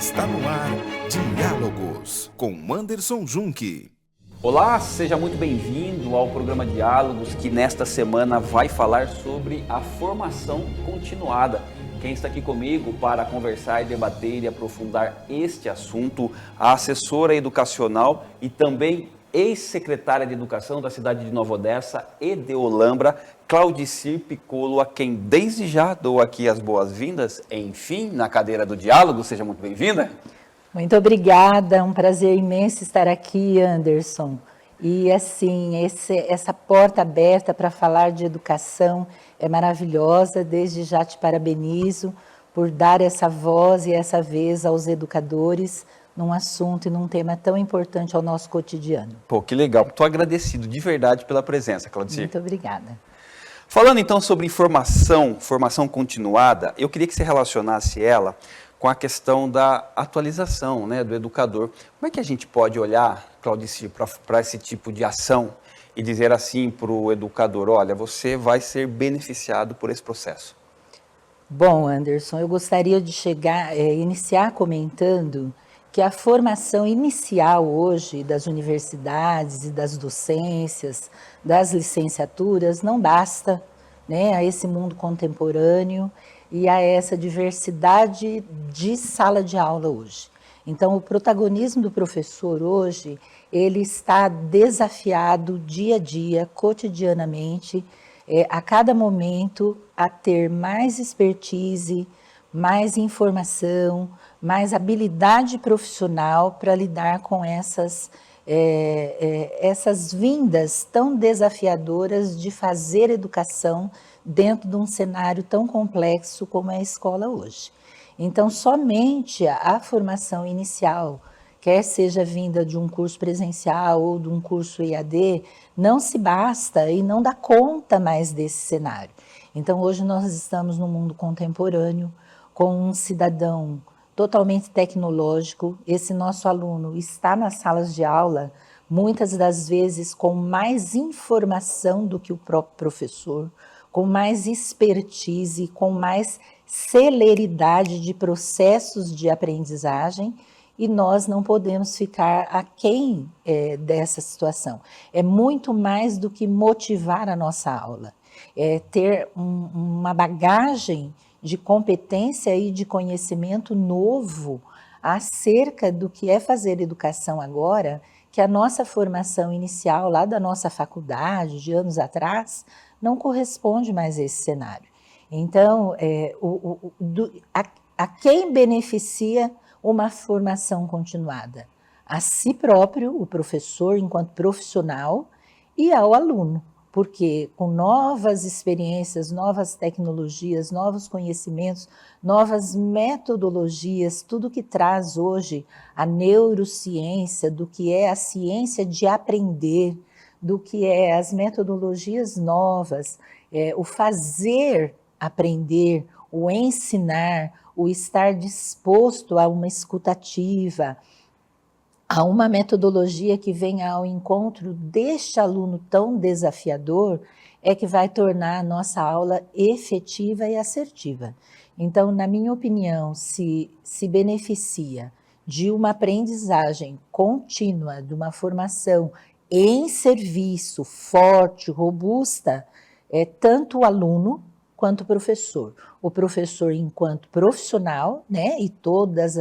Está no ar Diálogos com Anderson Junque. Olá, seja muito bem-vindo ao programa Diálogos, que nesta semana vai falar sobre a formação continuada. Quem está aqui comigo para conversar e debater e aprofundar este assunto, a assessora educacional e também ex-secretária de Educação da cidade de Nova Odessa e de Olambra, Claudicir Piccolo, a quem desde já dou aqui as boas-vindas, enfim, na cadeira do diálogo. Seja muito bem-vinda. Muito obrigada, um prazer imenso estar aqui, Anderson. E assim, essa porta aberta para falar de educação é maravilhosa, desde já te parabenizo por dar essa voz e essa vez aos educadores num assunto e num tema tão importante ao nosso cotidiano. Pô, que legal. Estou agradecido de verdade pela presença, Claudicir. Muito obrigada. Falando então sobre formação continuada, eu queria que você relacionasse ela com a questão da atualização, né, do educador. Como é que a gente pode olhar, Claudicir, para esse tipo de ação e dizer assim para o educador, olha, você vai ser beneficiado por esse processo? Bom, Anderson, eu gostaria de iniciar comentando que a formação inicial hoje das universidades e das docências, das licenciaturas, não basta, né, a esse mundo contemporâneo e a essa diversidade de sala de aula hoje. Então, o protagonismo do professor hoje, ele está desafiado dia a dia, cotidianamente, a cada momento, a ter mais expertise, mais informação, mais habilidade profissional para lidar com essas vindas tão desafiadoras de fazer educação dentro de um cenário tão complexo como é a escola hoje. Então, somente a formação inicial, quer seja vinda de um curso presencial ou de um curso EAD, não se basta e não dá conta mais desse cenário. Então, hoje nós estamos no mundo contemporâneo, com um cidadão totalmente tecnológico. Esse nosso aluno está nas salas de aula, muitas das vezes com mais informação do que o próprio professor, com mais expertise, com mais celeridade de processos de aprendizagem, e nós não podemos ficar aquém dessa situação. É muito mais do que motivar a nossa aula, é ter uma bagagem de competência e de conhecimento novo acerca do que é fazer educação agora, que a nossa formação inicial, lá da nossa faculdade, de anos atrás, não corresponde mais a esse cenário. Então, a quem beneficia uma formação continuada? A si próprio, o professor enquanto profissional, e ao aluno, porque com novas experiências, novas tecnologias, novos conhecimentos, novas metodologias, tudo que traz hoje a neurociência, do que é a ciência de aprender, do que é as metodologias novas, o fazer aprender, o ensinar, o estar disposto a uma escutativa, a uma metodologia que venha ao encontro deste aluno tão desafiador, é que vai tornar a nossa aula efetiva e assertiva. Então, na minha opinião, se beneficia de uma aprendizagem contínua, de uma formação em serviço forte, robusta, tanto o aluno quanto o professor. O professor enquanto profissional, né, e todos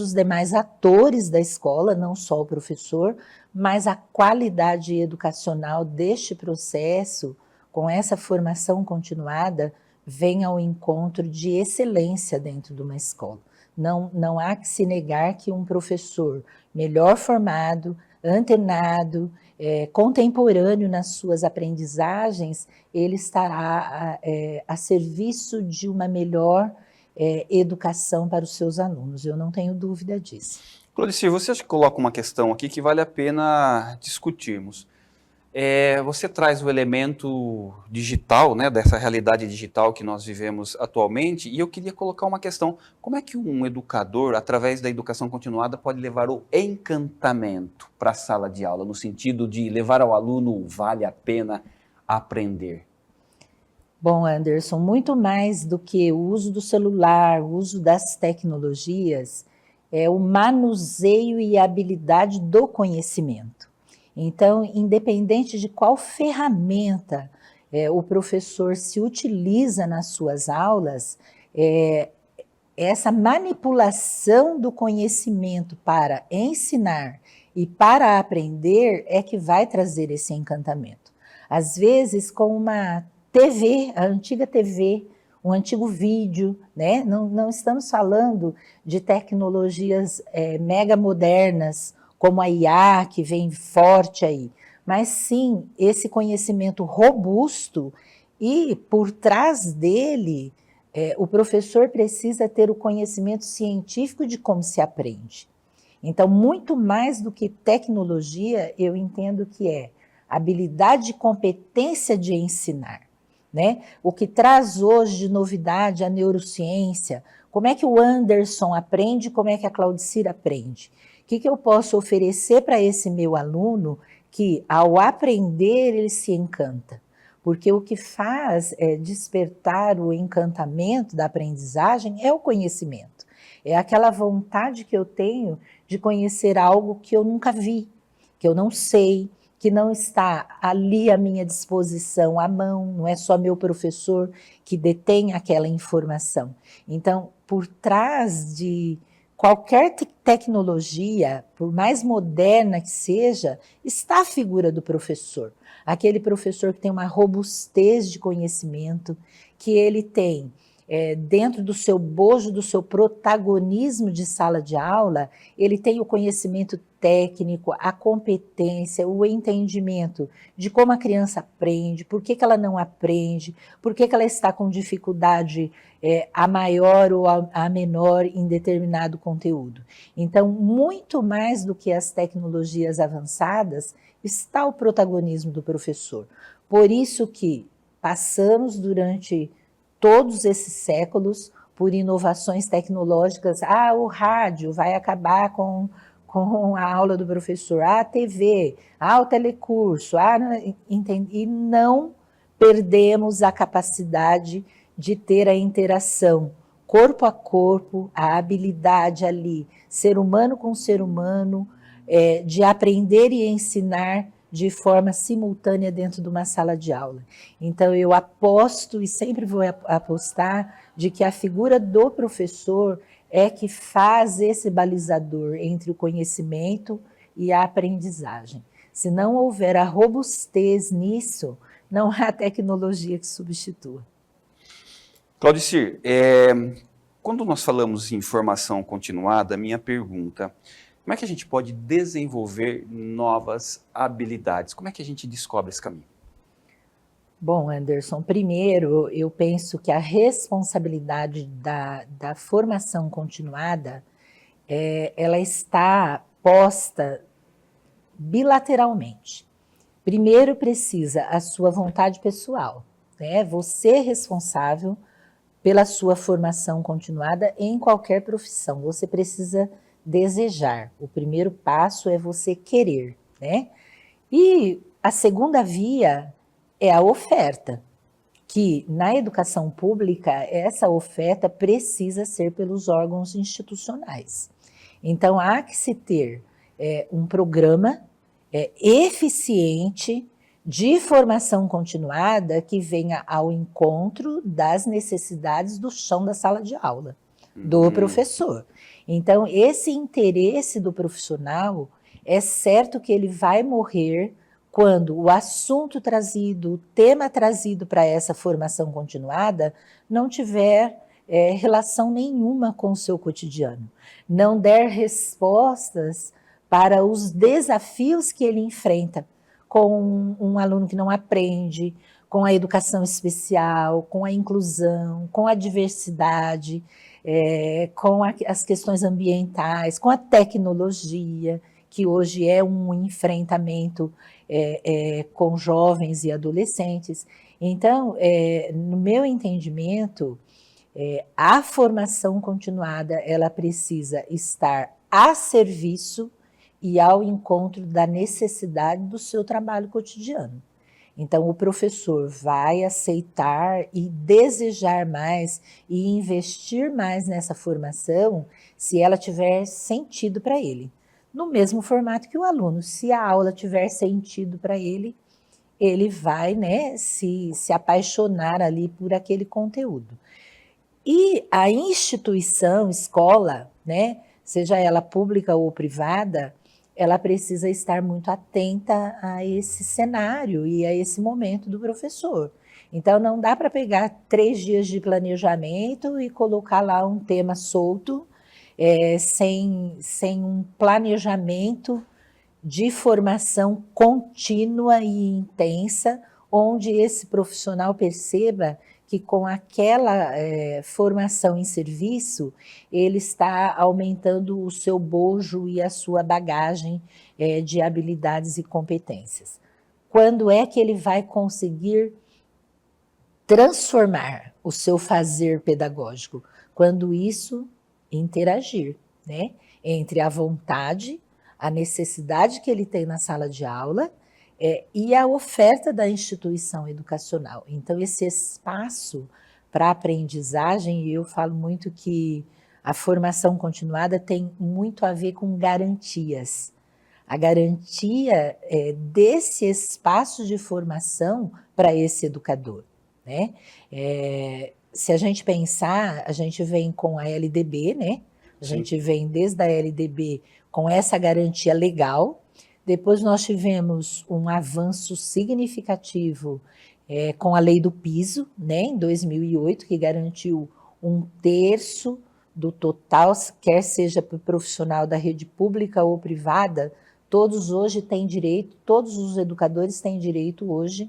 os demais atores da escola, não só o professor, mas a qualidade educacional deste processo, com essa formação continuada, vem ao encontro de excelência dentro de uma escola. Não há que se negar que um professor melhor formado, antenado, contemporâneo nas suas aprendizagens, ele estará a serviço de uma melhor educação para os seus alunos. Eu não tenho dúvida disso. Claudicir, você acha que coloca uma questão aqui que vale a pena discutirmos? Você traz o elemento digital, né, dessa realidade digital que nós vivemos atualmente, e eu queria colocar uma questão: como é que um educador, através da educação continuada, pode levar o encantamento para a sala de aula, no sentido de levar ao aluno vale a pena aprender? Bom, Anderson, muito mais do que o uso do celular, o uso das tecnologias, é o manuseio e a habilidade do conhecimento. Então, independente de qual ferramenta o professor se utiliza nas suas aulas, é, essa manipulação do conhecimento para ensinar e para aprender é que vai trazer esse encantamento. Às vezes, com uma TV, a antiga TV, um antigo vídeo, né? Não estamos falando de tecnologias mega modernas, como a IA, que vem forte aí, mas sim esse conhecimento robusto e por trás dele o professor precisa ter o conhecimento científico de como se aprende. Então, muito mais do que tecnologia, eu entendo que é habilidade e competência de ensinar, né? O que traz hoje de novidade a neurociência, como é que o Anderson aprende, como é que a Claudicira aprende? O que eu posso oferecer para esse meu aluno que, ao aprender, ele se encanta? Porque o que faz despertar o encantamento da aprendizagem é o conhecimento. É aquela vontade que eu tenho de conhecer algo que eu nunca vi, que eu não sei, que não está ali à minha disposição, à mão, não é só meu professor que detém aquela informação. Então, por trás de qualquer tecnologia, por mais moderna que seja, está a figura do professor. Aquele professor que tem uma robustez de conhecimento, que ele tem dentro do seu bojo, do seu protagonismo de sala de aula, ele tem o conhecimento técnico, a competência, o entendimento de como a criança aprende, por que ela não aprende, por que ela está com dificuldade a maior ou a menor em determinado conteúdo. Então, muito mais do que as tecnologias avançadas, está o protagonismo do professor. Por isso que passamos durante todos esses séculos por inovações tecnológicas. O rádio vai acabar com a aula do professor, a TV, o telecurso, e não perdemos a capacidade de ter a interação corpo a corpo, a habilidade ali, ser humano com ser humano, de aprender e ensinar de forma simultânea dentro de uma sala de aula. Então, eu aposto e sempre vou apostar de que a figura do professor é que faz esse balizador entre o conhecimento e a aprendizagem. Se não houver a robustez nisso, não há tecnologia que substitua. Claudicir, quando nós falamos em formação continuada, a minha pergunta: como é que a gente pode desenvolver novas habilidades? Como é que a gente descobre esse caminho? Bom, Anderson, primeiro eu penso que a responsabilidade da formação continuada, ela está posta bilateralmente. Primeiro precisa a sua vontade pessoal, né? Você é responsável pela sua formação continuada em qualquer profissão. Você precisa desejar. O primeiro passo é você querer, né? E a segunda via é a oferta, que na educação pública essa oferta precisa ser pelos órgãos institucionais. Então há que se ter um programa eficiente de formação continuada que venha ao encontro das necessidades do chão da sala de aula, do professor. Então, esse interesse do profissional, é certo que ele vai morrer quando o assunto trazido, o tema trazido para essa formação continuada não tiver relação nenhuma com o seu cotidiano, não der respostas para os desafios que ele enfrenta com um aluno que não aprende, com a educação especial, com a inclusão, com a diversidade, com as questões ambientais, com a tecnologia, que hoje é um enfrentamento com jovens e adolescentes. Então, no meu entendimento, a formação continuada, ela precisa estar a serviço e ao encontro da necessidade do seu trabalho cotidiano. Então, o professor vai aceitar e desejar mais e investir mais nessa formação se ela tiver sentido para ele. No mesmo formato que o aluno, se a aula tiver sentido para ele, ele vai, né, se apaixonar ali por aquele conteúdo. E a instituição, escola, né, seja ela pública ou privada, ela precisa estar muito atenta a esse cenário e a esse momento do professor. Então, não dá para pegar 3 dias de planejamento e colocar lá um tema solto, sem um planejamento de formação contínua e intensa, onde esse profissional perceba que com aquela formação em serviço, ele está aumentando o seu bojo e a sua bagagem de habilidades e competências. Quando é que ele vai conseguir transformar o seu fazer pedagógico? Quando isso interagir, né, entre a vontade, a necessidade que ele tem na sala de aula e a oferta da instituição educacional. Então, esse espaço para aprendizagem, eu falo muito que a formação continuada tem muito a ver com garantias. A garantia desse espaço de formação para esse educador, né? Se a gente pensar, a gente vem com a LDB, né? A gente vem desde a LDB com essa garantia legal. Depois nós tivemos um avanço significativo com a lei do piso, né, em 2008, que garantiu 1/3 do total, quer seja para o profissional da rede pública ou privada, todos hoje têm direito, todos os educadores têm direito hoje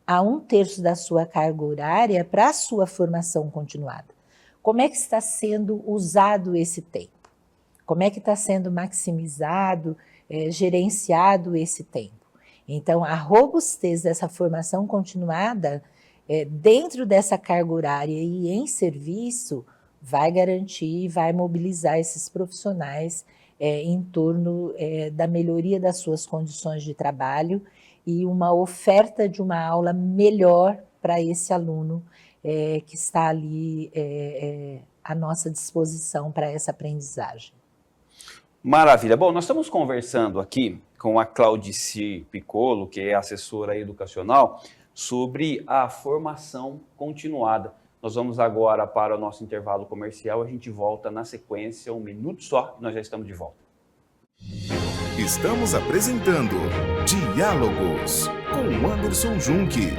a 1/3 da sua carga horária para a sua formação continuada. Como é que está sendo usado esse tempo? Como é que está sendo maximizado, gerenciado esse tempo? Então, a robustez dessa formação continuada, dentro dessa carga horária e em serviço, vai garantir, vai mobilizar esses profissionais em torno da melhoria das suas condições de trabalho e uma oferta de uma aula melhor para esse aluno que está ali à nossa disposição para essa aprendizagem. Maravilha. Bom, nós estamos conversando aqui com a Claudici Piccolo, que é assessora educacional, sobre a formação continuada. Nós vamos agora para o nosso intervalo comercial, a gente volta na sequência, 1 minuto só, e nós já estamos de volta. Estamos apresentando Diálogos com Anderson Junque.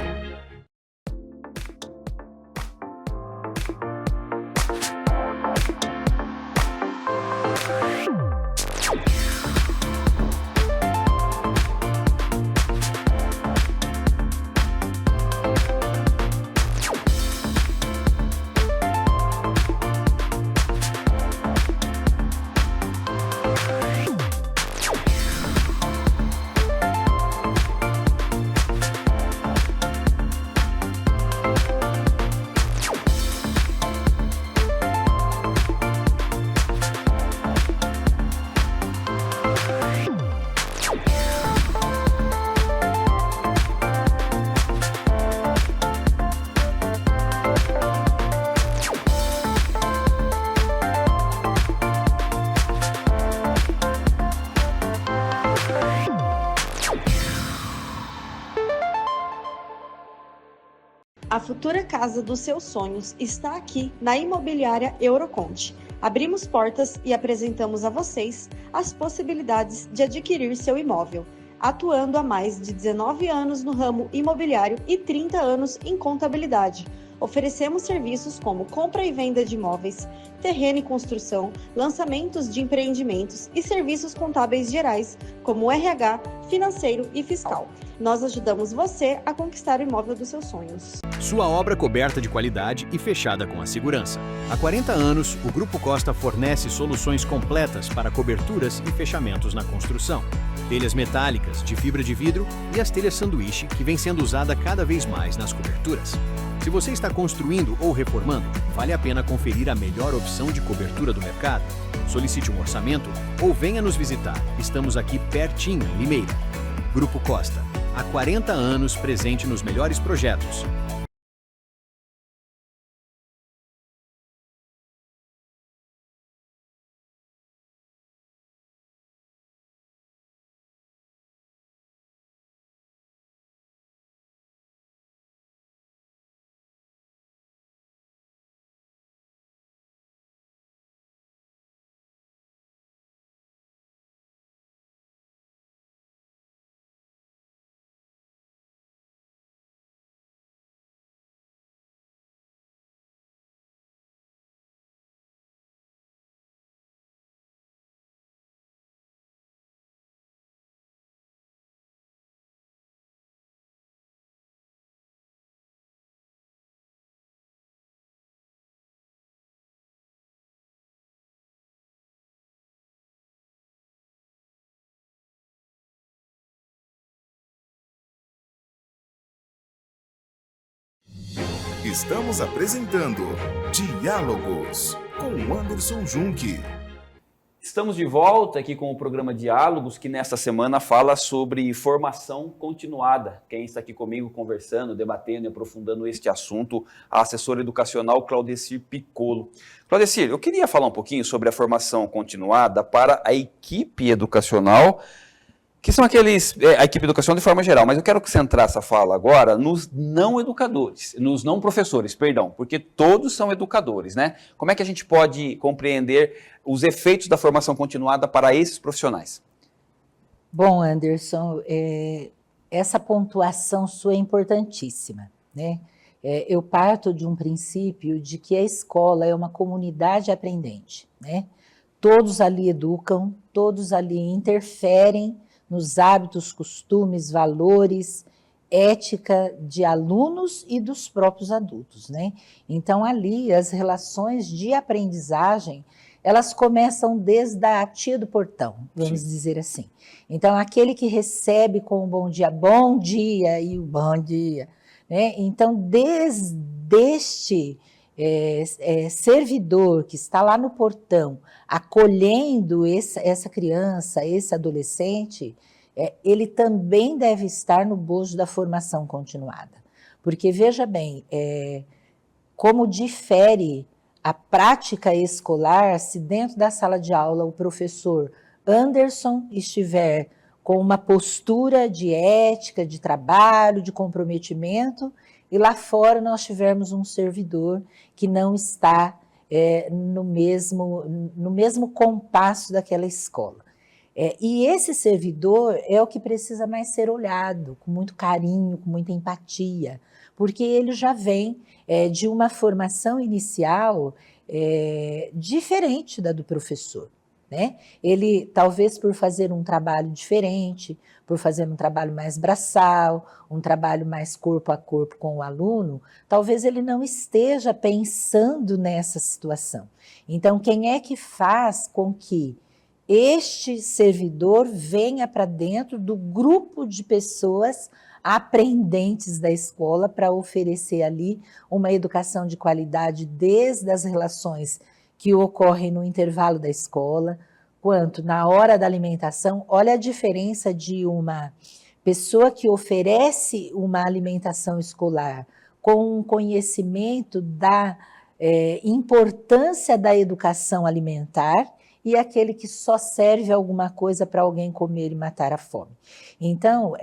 A futura casa dos seus sonhos está aqui na Imobiliária Euroconte. Abrimos portas e apresentamos a vocês as possibilidades de adquirir seu imóvel, atuando há mais de 19 anos no ramo imobiliário e 30 anos em contabilidade. Oferecemos serviços como compra e venda de imóveis, terreno e construção, lançamentos de empreendimentos e serviços contábeis gerais, como RH, financeiro e fiscal. Nós ajudamos você a conquistar o imóvel dos seus sonhos. Sua obra coberta de qualidade e fechada com a segurança. Há 40 anos, o Grupo Costa fornece soluções completas para coberturas e fechamentos na construção. Telhas metálicas, de fibra de vidro e as telhas sanduíche, que vem sendo usada cada vez mais nas coberturas. Se você está construindo ou reformando, vale a pena conferir a melhor opção de cobertura do mercado. Solicite um orçamento ou venha nos visitar. Estamos aqui pertinho, em Limeira. Grupo Costa. há 40 anos presente nos melhores projetos. Estamos apresentando Diálogos com Anderson Junque. Estamos de volta aqui com o programa Diálogos, que nesta semana fala sobre formação continuada. Quem está aqui comigo conversando, debatendo e aprofundando este assunto, a assessora educacional Claudecir Piccolo. Claudecir, eu queria falar um pouquinho sobre a formação continuada para a equipe educacional, que são a equipe educacional de forma geral, mas eu quero centrar essa fala agora nos não educadores, nos não professores, perdão, porque todos são educadores, né? Como é que a gente pode compreender os efeitos da formação continuada para esses profissionais? Bom, Anderson, essa pontuação sua é importantíssima, né? Eu parto de um princípio de que a escola é uma comunidade aprendente, né? Todos ali educam, todos ali interferem nos hábitos, costumes, valores, ética de alunos e dos próprios adultos, né? Então, ali, as relações de aprendizagem, elas começam desde a tia do portão, vamos dizer assim. Então, aquele que recebe com um bom dia e o bom dia, né? Então, desde este servidor que está lá no portão, acolhendo essa criança, esse adolescente, ele também deve estar no bojo da formação continuada. Porque, veja bem, como difere a prática escolar se dentro da sala de aula o professor Anderson estiver com uma postura de ética, de trabalho, de comprometimento, e lá fora nós tivermos um servidor que não está no mesmo compasso daquela escola. E esse servidor é o que precisa mais ser olhado, com muito carinho, com muita empatia, porque ele já vem de uma formação inicial diferente da do professor, né? Ele, talvez por fazer um trabalho diferente, por fazer um trabalho mais braçal, um trabalho mais corpo a corpo com o aluno, talvez ele não esteja pensando nessa situação. Então, quem é que faz com que este servidor venha para dentro do grupo de pessoas aprendentes da escola para oferecer ali uma educação de qualidade desde as relações que ocorrem no intervalo da escola, quanto na hora da alimentação. Olha a diferença de uma pessoa que oferece uma alimentação escolar com um conhecimento da importância da educação alimentar e aquele que só serve alguma coisa para alguém comer e matar a fome. Então,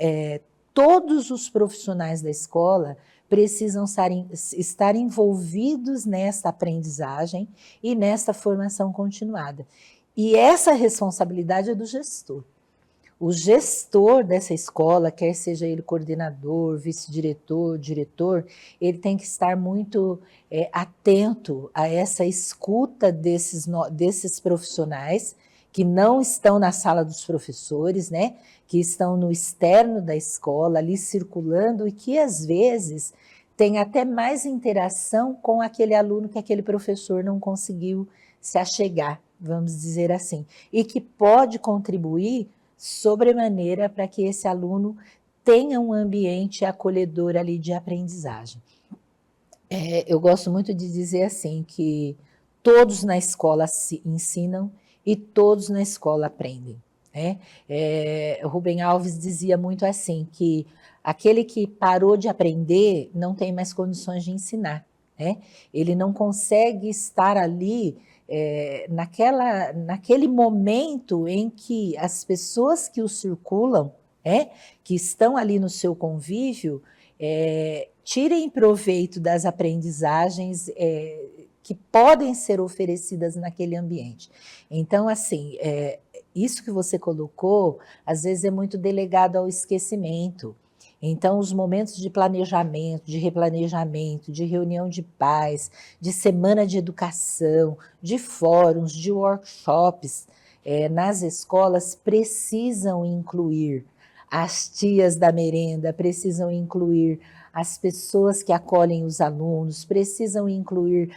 todos os profissionais da escola precisam estar envolvidos nessa aprendizagem e nessa formação continuada. E essa responsabilidade é do gestor. O gestor dessa escola, quer seja ele coordenador, vice-diretor, diretor, ele tem que estar muito atento a essa escuta desses profissionais que não estão na sala dos professores, né? Que estão no externo da escola, ali circulando, e que às vezes tem até mais interação com aquele aluno que aquele professor não conseguiu se achegar, vamos dizer assim, e que pode contribuir sobremaneira para que esse aluno tenha um ambiente acolhedor ali de aprendizagem. Eu gosto muito de dizer assim, que todos na escola se ensinam e todos na escola aprendem. né? Rubem Alves dizia muito assim, que aquele que parou de aprender não tem mais condições de ensinar, né? Ele não consegue estar ali naquele momento em que as pessoas que o circulam, que estão ali no seu convívio, tirem proveito das aprendizagens que podem ser oferecidas naquele ambiente. Então, assim, isso que você colocou, às vezes é muito delegado ao esquecimento. Então, os momentos de planejamento, de replanejamento, de reunião de pais, de semana de educação, de fóruns, de workshops nas escolas precisam incluir as tias da merenda, precisam incluir as pessoas que acolhem os alunos, precisam incluir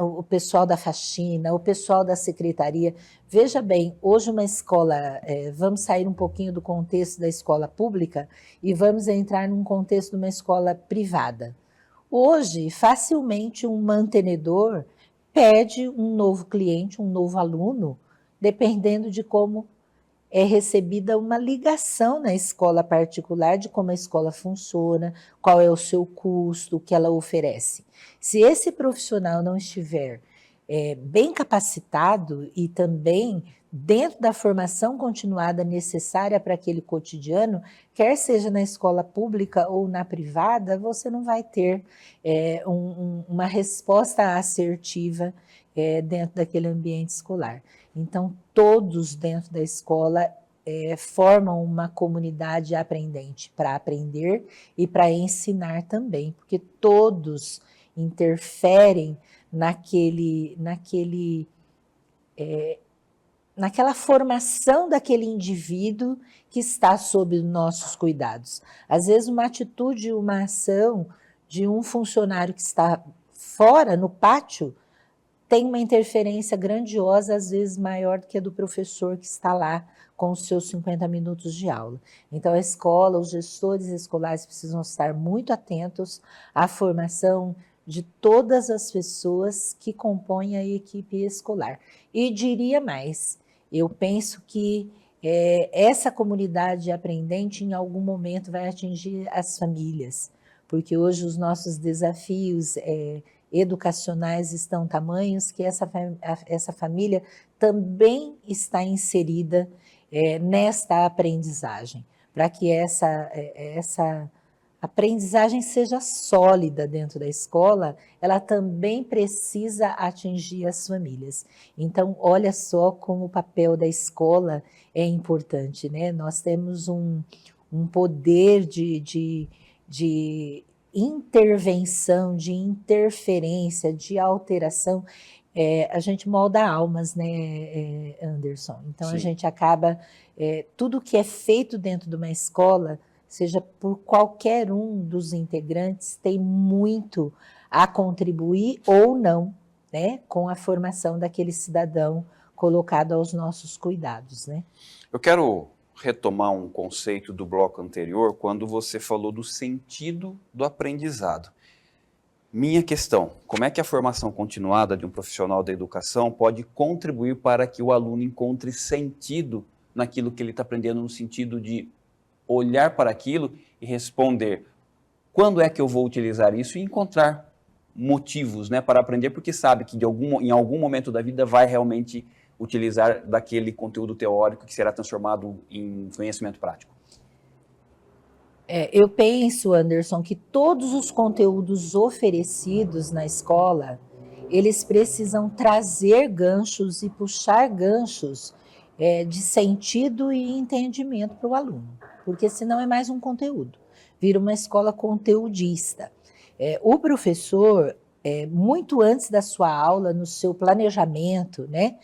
o pessoal da faxina, o pessoal da secretaria. Veja bem, hoje uma escola, vamos sair um pouquinho do contexto da escola pública e vamos entrar num contexto de uma escola privada. Hoje, facilmente um mantenedor pede um novo cliente, um novo aluno, dependendo de como é recebida uma ligação na escola particular de como a escola funciona, qual é o seu custo, o que ela oferece. Se esse profissional não estiver bem capacitado e também dentro da formação continuada necessária para aquele cotidiano, quer seja na escola pública ou na privada, você não vai ter uma resposta assertiva dentro daquele ambiente escolar. Então, todos dentro da escola formam uma comunidade aprendente para aprender e para ensinar também, porque todos interferem naquela formação daquele indivíduo que está sob nossos cuidados. Às vezes, uma atitude, uma ação de um funcionário que está fora, no pátio, tem uma interferência grandiosa, às vezes maior do que a do professor que está lá com os seus 50 minutos de aula. Então, a escola, os gestores escolares precisam estar muito atentos à formação de todas as pessoas que compõem a equipe escolar. E diria mais, eu penso que essa comunidade aprendente em algum momento vai atingir as famílias, porque hoje os nossos desafios educacionais estão tamanhos que essa família também está inserida nesta aprendizagem, para que essa aprendizagem seja sólida dentro da escola, ela também precisa atingir as famílias. Então, olha só como o papel da escola é importante, né? Nós temos um poder de intervenção, de interferência, de alteração. A gente molda almas, né, Anderson? Então, sim, a gente acaba, tudo que é feito dentro de uma escola, seja por qualquer um dos integrantes, tem muito a contribuir ou não, né, com a formação daquele cidadão colocado aos nossos cuidados, né? Eu quero retomar um conceito do bloco anterior, quando você falou do sentido do aprendizado. Minha questão, como é que a formação continuada de um profissional da educação pode contribuir para que o aluno encontre sentido naquilo que ele está aprendendo, no sentido de olhar para aquilo e responder quando é que eu vou utilizar isso e encontrar motivos, né, para aprender, porque sabe que em algum momento da vida vai realmente utilizar daquele conteúdo teórico que será transformado em conhecimento prático. Eu penso, Anderson, que todos os conteúdos oferecidos na escola, eles precisam trazer ganchos e puxar ganchos de sentido e entendimento para o aluno, porque senão é mais um conteúdo, vira uma escola conteudista. O professor, muito antes da sua aula, no seu planejamento, né,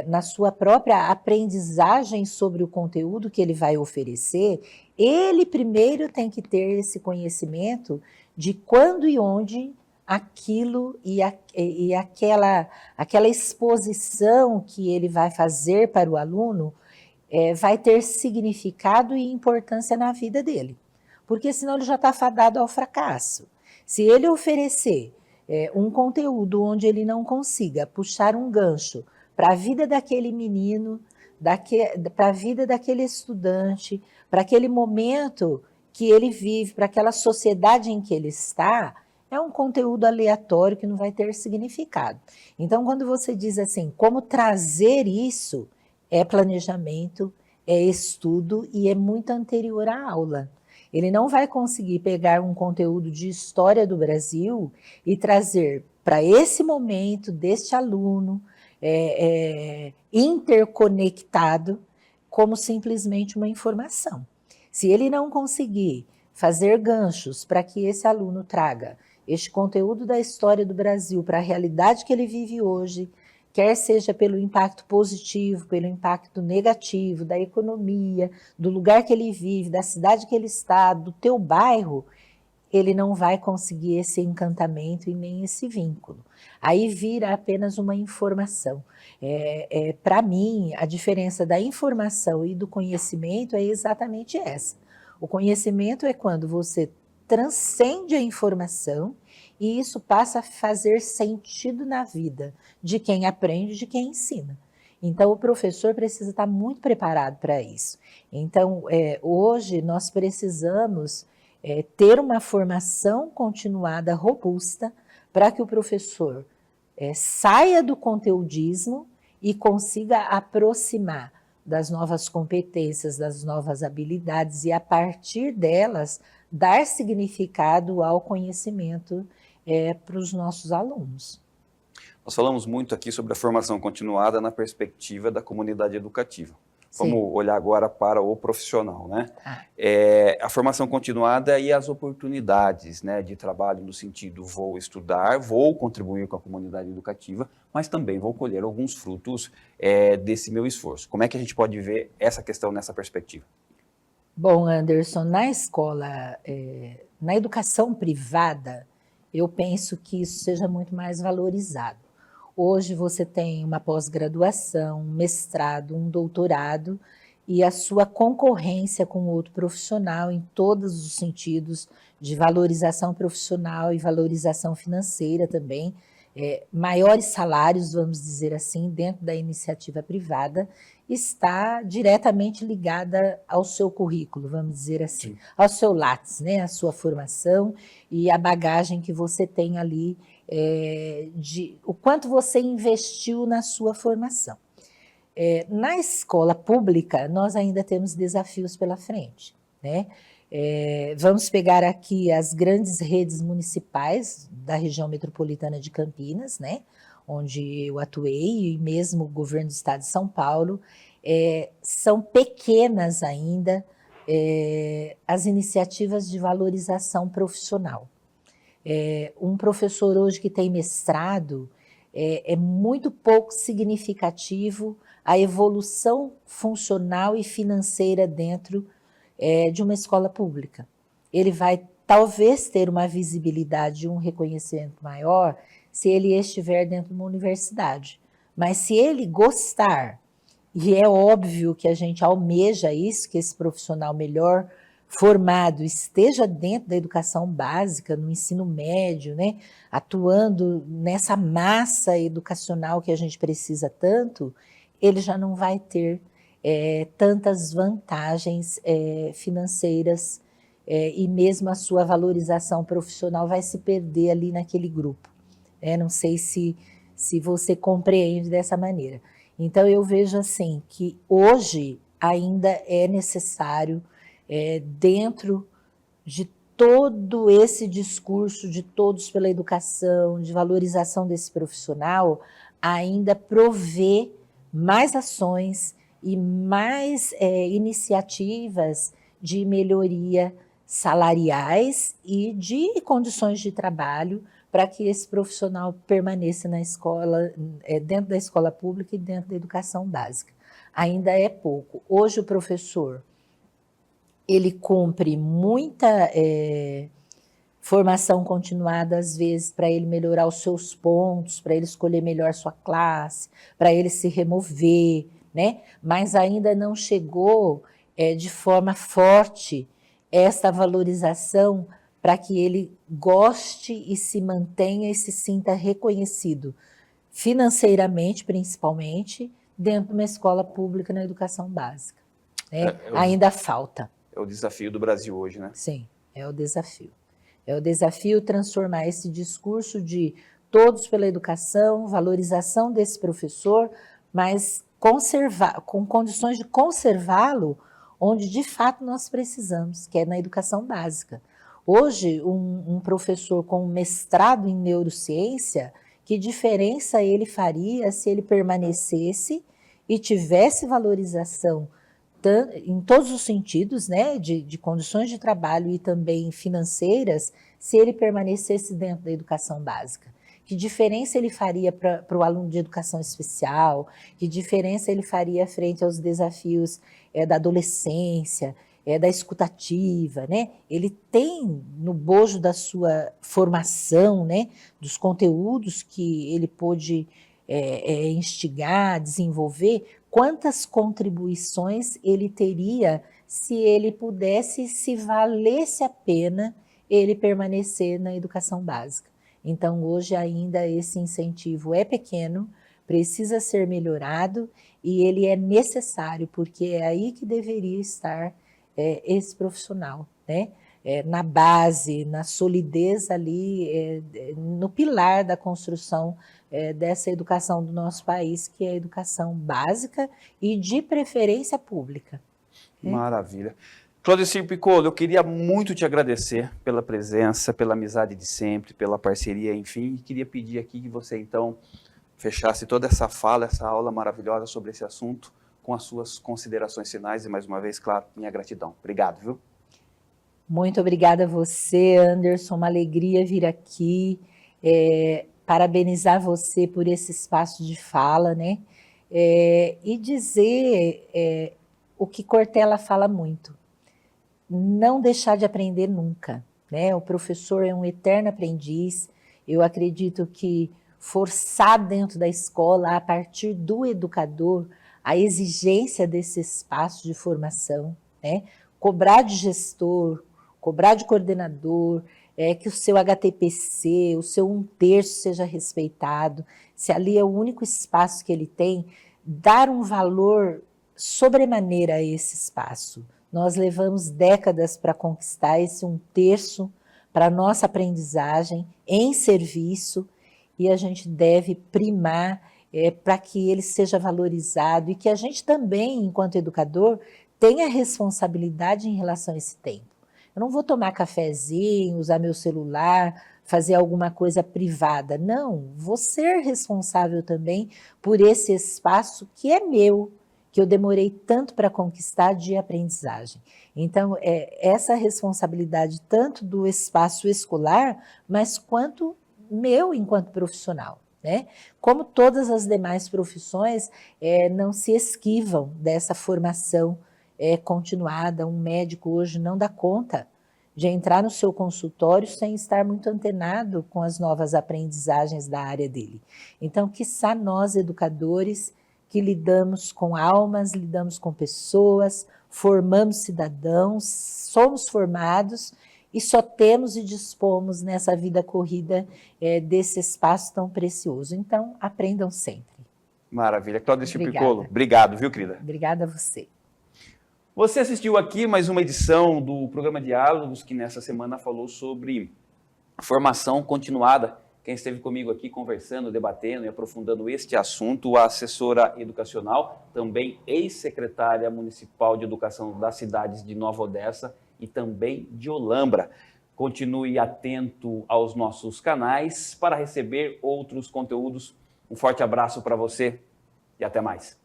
na sua própria aprendizagem sobre o conteúdo que ele vai oferecer, ele primeiro tem que ter esse conhecimento de quando e onde aquilo e aquela exposição que ele vai fazer para o aluno vai ter significado e importância na vida dele, porque senão ele já está fadado ao fracasso. Se ele oferecer um conteúdo onde ele não consiga puxar um gancho para a vida daquele menino, para a vida daquele estudante, para aquele momento que ele vive, para aquela sociedade em que ele está, é um conteúdo aleatório que não vai ter significado. Então, quando você diz assim, como trazer isso, é planejamento, é estudo e é muito anterior à aula. Ele não vai conseguir pegar um conteúdo de história do Brasil e trazer para esse momento deste aluno interconectado como simplesmente uma informação. Se ele não conseguir fazer ganchos para que esse aluno traga este conteúdo da história do Brasil para a realidade que ele vive hoje, quer seja pelo impacto positivo, pelo impacto negativo, da economia, do lugar que ele vive, da cidade que ele está, do teu bairro, ele não vai conseguir esse encantamento e nem esse vínculo. Aí vira apenas uma informação. Para mim, a diferença da informação e do conhecimento é exatamente essa. O conhecimento é quando você transcende a informação e isso passa a fazer sentido na vida de quem aprende, de quem ensina. Então, o professor precisa estar muito preparado para isso. Então, hoje nós precisamos ter uma formação continuada robusta para que o professor saia do conteudismo e consiga aproximar das novas competências, das novas habilidades e, a partir delas, dar significado ao conhecimento para os nossos alunos. Nós falamos muito aqui sobre a formação continuada na perspectiva da comunidade educativa. Vamos Sim. olhar agora para o profissional, né? A formação continuada e as oportunidades, né, de trabalho no sentido vou estudar, vou contribuir com a comunidade educativa, mas também vou colher alguns frutos desse meu esforço. Como é que a gente pode ver essa questão nessa perspectiva? Bom, Anderson, na escola, na educação privada, eu penso que isso seja muito mais valorizado. Hoje você tem uma pós-graduação, um mestrado, um doutorado e a sua concorrência com outro profissional em todos os sentidos de valorização profissional e valorização financeira também, maiores salários, vamos dizer assim, dentro da iniciativa privada, está diretamente ligada ao seu currículo, vamos dizer assim, sim, ao seu Lattes, né, a sua formação e a bagagem que você tem ali, o quanto você investiu na sua formação. Na escola pública, nós ainda temos desafios pela frente, né? Vamos pegar aqui as grandes redes municipais da região metropolitana de Campinas, né? Onde eu atuei, e mesmo o governo do estado de São Paulo, são pequenas ainda as iniciativas de valorização profissional. Um professor hoje que tem mestrado, é muito pouco significativo a evolução funcional e financeira dentro de uma escola pública. Ele vai talvez ter uma visibilidade, um reconhecimento maior se ele estiver dentro de uma universidade. Mas se ele gostar, e é óbvio que a gente almeja isso, que esse profissional melhor formado esteja dentro da educação básica, no ensino médio, né, atuando nessa massa educacional que a gente precisa tanto, ele já não vai ter tantas vantagens financeiras e mesmo a sua valorização profissional vai se perder ali naquele grupo. Não sei se você compreende dessa maneira. Então, eu vejo assim que hoje ainda é necessário, dentro de todo esse discurso de todos pela educação, de valorização desse profissional, ainda prover mais ações e mais iniciativas de melhoria salariais e de condições de trabalho para que esse profissional permaneça na escola, dentro da escola pública e dentro da educação básica. Ainda é pouco. Hoje o professor, ele cumpre muita formação continuada, às vezes, para ele melhorar os seus pontos, para ele escolher melhor sua classe, para ele se remover, né? Mas ainda não chegou de forma forte essa valorização para que ele goste e se mantenha e se sinta reconhecido financeiramente, principalmente, dentro de uma escola pública na educação básica. Né? Ainda falta. É o desafio do Brasil hoje, né? Sim, é o desafio. É o desafio transformar esse discurso de todos pela educação, valorização desse professor, mas com condições de conservá-lo onde de fato nós precisamos, que é na educação básica. Hoje, um professor com mestrado em neurociência, que diferença ele faria se ele permanecesse e tivesse valorização em todos os sentidos, né, de condições de trabalho e também financeiras, se ele permanecesse dentro da educação básica? Que diferença ele faria para o aluno de educação especial? Que diferença ele faria frente aos desafios da adolescência, da escutativa, né? Ele tem no bojo da sua formação, né, dos conteúdos que ele pôde instigar, desenvolver, quantas contribuições ele teria se ele pudesse, se valesse a pena ele permanecer na educação básica. Então, hoje ainda esse incentivo é pequeno, precisa ser melhorado e ele é necessário, porque é aí que deveria estar esse profissional, né? Na base, na solidez ali, no pilar da construção dessa educação do nosso país, que é a educação básica e de preferência pública. Maravilha. Claudecir Piccolo, eu queria muito te agradecer pela presença, pela amizade de sempre, pela parceria, enfim, e queria pedir aqui que você, então, fechasse toda essa fala, essa aula maravilhosa sobre esse assunto, com as suas considerações finais e, mais uma vez, claro, minha gratidão. Obrigado, viu? Muito obrigada a você, Anderson, uma alegria vir aqui, parabenizar você por esse espaço de fala, né? E dizer o que Cortella fala muito. Não deixar de aprender nunca, né? O professor é um eterno aprendiz. Eu acredito que forçar dentro da escola, a partir do educador, a exigência desse espaço de formação, né? Cobrar de gestor, cobrar de coordenador, que o seu HTPC, o seu 1/3 seja respeitado, se ali é o único espaço que ele tem, dar um valor sobremaneira a esse espaço. Nós levamos décadas para conquistar esse 1/3 para a nossa aprendizagem em serviço e a gente deve primar para que ele seja valorizado e que a gente também, enquanto educador, tenha responsabilidade em relação a esse tempo. Eu não vou tomar cafezinho, usar meu celular, fazer alguma coisa privada. Não, vou ser responsável também por esse espaço que é meu, que eu demorei tanto para conquistar de aprendizagem. Então, essa responsabilidade tanto do espaço escolar, mas quanto meu enquanto profissional, né? Como todas as demais profissões, não se esquivam dessa formação continuada. Um médico hoje não dá conta de entrar no seu consultório sem estar muito antenado com as novas aprendizagens da área dele. Então, quiçá nós, educadores, que lidamos com almas, lidamos com pessoas, formamos cidadãos, somos formados e só temos e dispomos nessa vida corrida desse espaço tão precioso. Então, aprendam sempre. Maravilha. Claudecir Piccolo, obrigado, viu, querida? Obrigada a você. Você assistiu aqui mais uma edição do programa Diálogos, que nessa semana falou sobre formação continuada. Quem esteve comigo aqui conversando, debatendo e aprofundando este assunto, a assessora educacional, também ex-secretária municipal de educação das cidades de Nova Odessa e também de Olambra. Continue atento aos nossos canais para receber outros conteúdos. Um forte abraço para você e até mais.